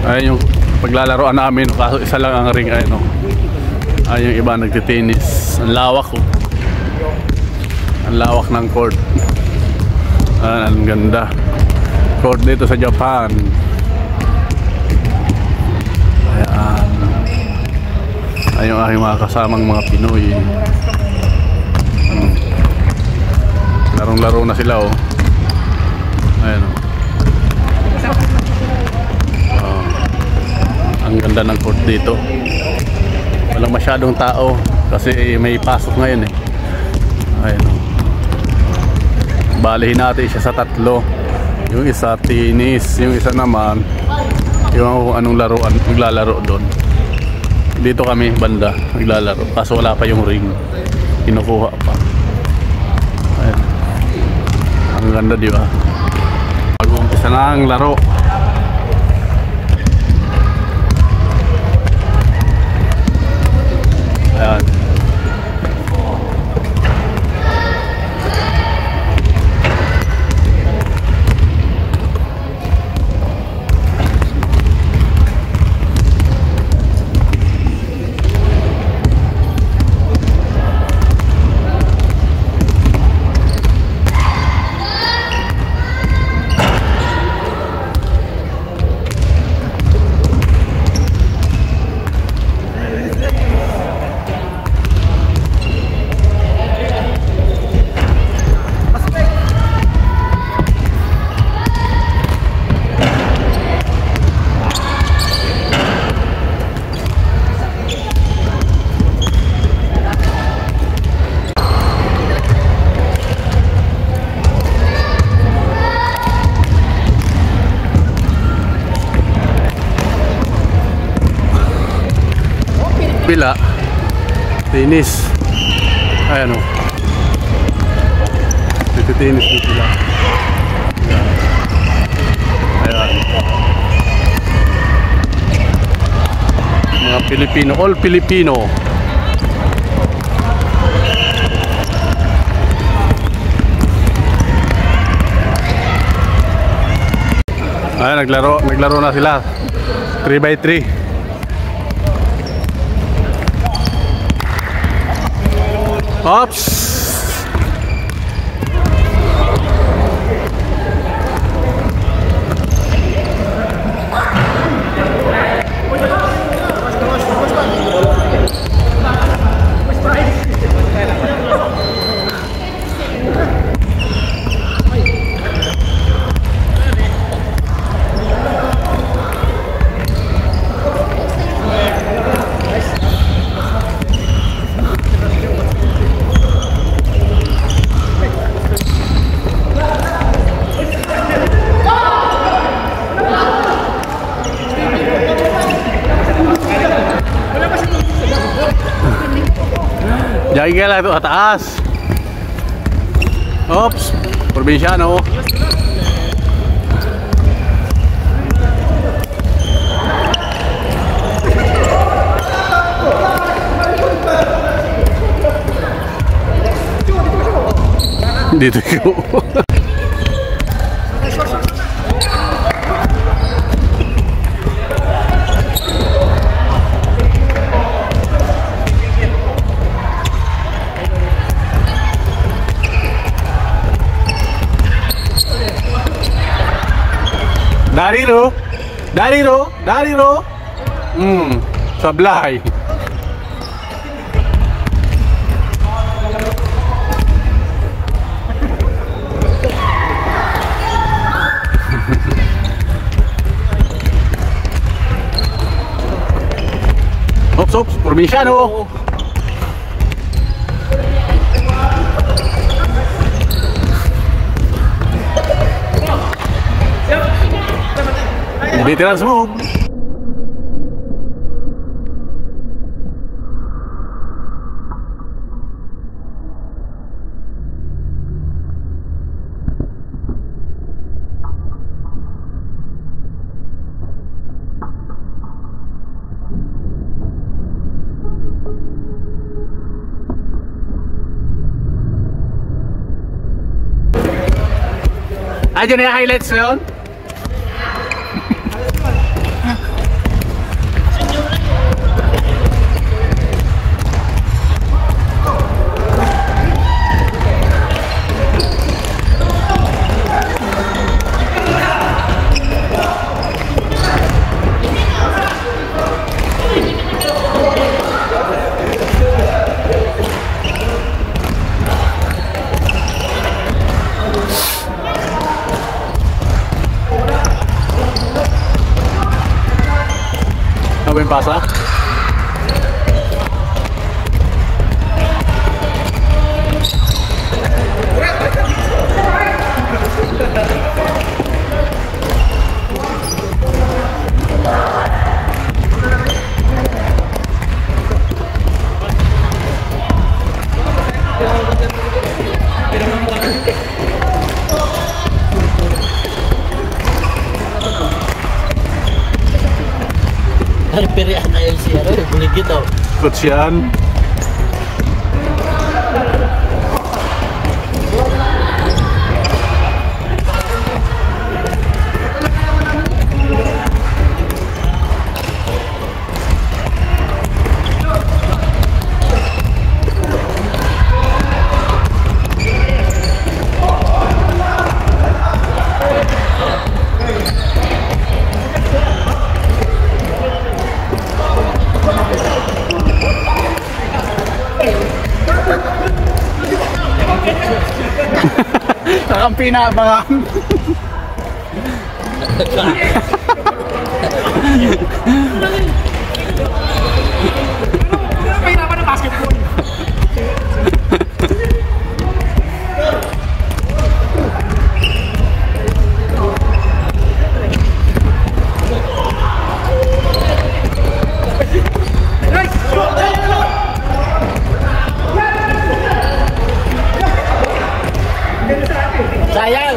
Ayun yung paglalaroan namin, kaso isa lang ang ring. Ayun, ayun yung iba nagtitinis. Ang lawak ko. Ang lawak ng court. Ang ganda. Court dito sa Japan. Ayan. Ayun aking mga kasamang mga Pinoy. Larong-laro na sila, oh. Ayan, oh. Ang ganda ng court dito. Walang masyadong tao kasi may pasok ngayon, eh. Ayan, oh. Balihin natin siya sa tatlo. Yung isa tennis, yung isa naman yung anong laruan naglalaro doon. Dito kami banda naglalaro kaso wala pa yung ring, kinukuha pa. Ayan. Ang ganda, di ba? Mag-uumpisa na ang laro. Ayan. Pila tinis. Ayan, o. Titinis ng pila. Ayan. Mga Pilipino, all Filipino. Ayan, naglaro na sila 3x3. Oops. Jagi ka lang ito, ataas. Oops, probinsyano. Dito yun. Dariro. Sablay. Ops, probinsyano. Veteran smoke. Ayan na yung highlights na yun. ba yung pasa? Pirihan na yun siya, buligid daw. Coach yan. Nakampi na mga Pahirapan ng basketball. Sayang!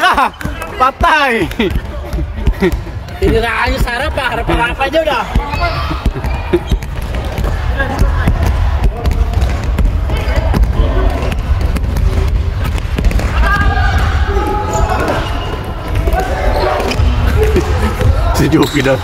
ka! Patay! Tiniraan niyo sa harap ha, harap-harapan nyo na. Si Joki daw.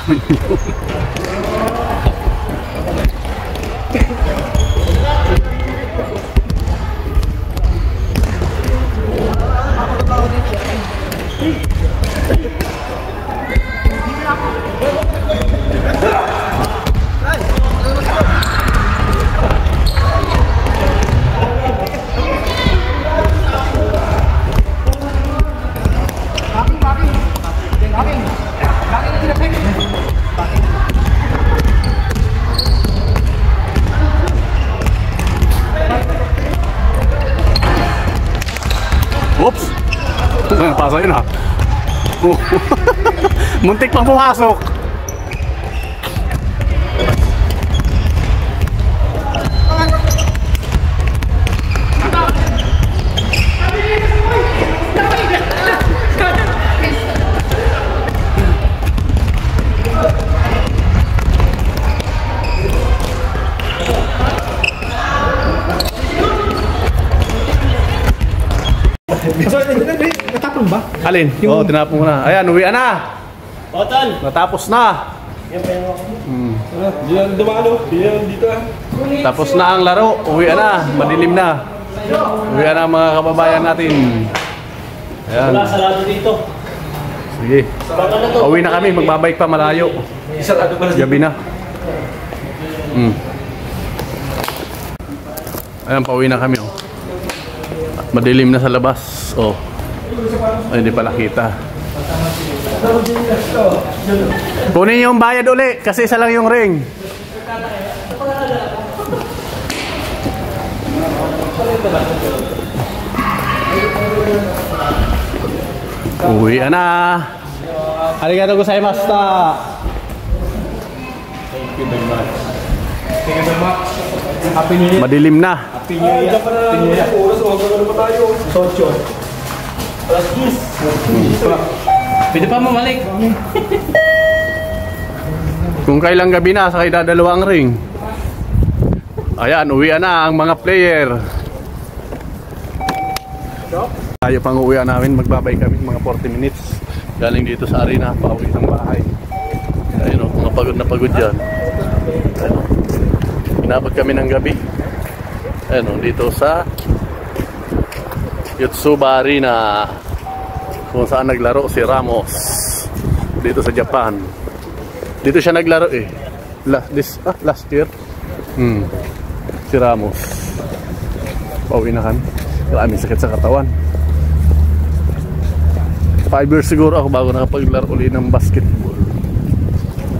Oops! Pasa yun ha. Muntik pang pumasok. Natapon ba? Alin? Oo, tinapon mo na. Ayan, uwian na. Hotel! Natapos na. Diyan dumalo. Diyan dito ah. Tapos na ang laro. Uwian na. Madilim na. Uwian na mga kababayan natin. Ayan. Wala salado dito. Sige. Uwi na kami. Magbabike pa malayo. Isarado ba? Gabi na. Ayan, pauwi na kami. Oh. Madilim na sa labas. Oh. Ay, hindi pala kita. Kunin yung bayad uli kasi isa lang yung ring. Uwi na. Arigatou gozaimashita. Thank you very much. Thank you very much. Happy New Year. Madilim na. Happy New Year. Happy New Year. Oras, magkakaroon pa tayo. Socho. Alas 10. Pwede pa mamalik. Kung kailang gabi na, sakay dadalawang ring. Ayan, uwian na ang mga player. Tayo pang uwian namin, magbabay kami mga 40 minutes. Galing dito sa arena, pauwi ng bahay. Ayun o, mga pagod na pagod dyan. Ayun o, inabot kami ng gabi. Ayun o, dito sa Yotsuba Arena, kung saan naglaro si Ramos dito sa Japan. Dito siya naglaro eh last year. Si Ramos pauwi na kan, maraming sakit sa katawan. 5 years siguro ako bago nakapaglaro uli ng basketball.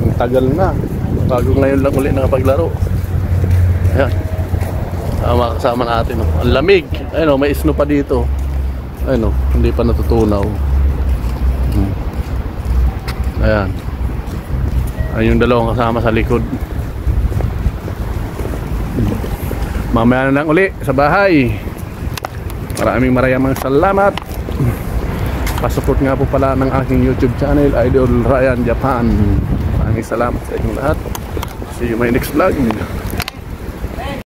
Ang tagal na, bago ngayon lang uli nakapaglaro. Ayan, kasama natin, oh. Ang lamig, ayun, oh, may snow pa dito. Ayun, oh, hindi pa natutunaw. Ayan, ayun yung dalawang kasama sa likod. Mamaya na lang uli sa bahay. Maraming salamat. Pasupport nga po pala ng aking YouTube channel, Idol Ryan Japan. Maraming salamat sa inyong lahat. See you in my next vlog.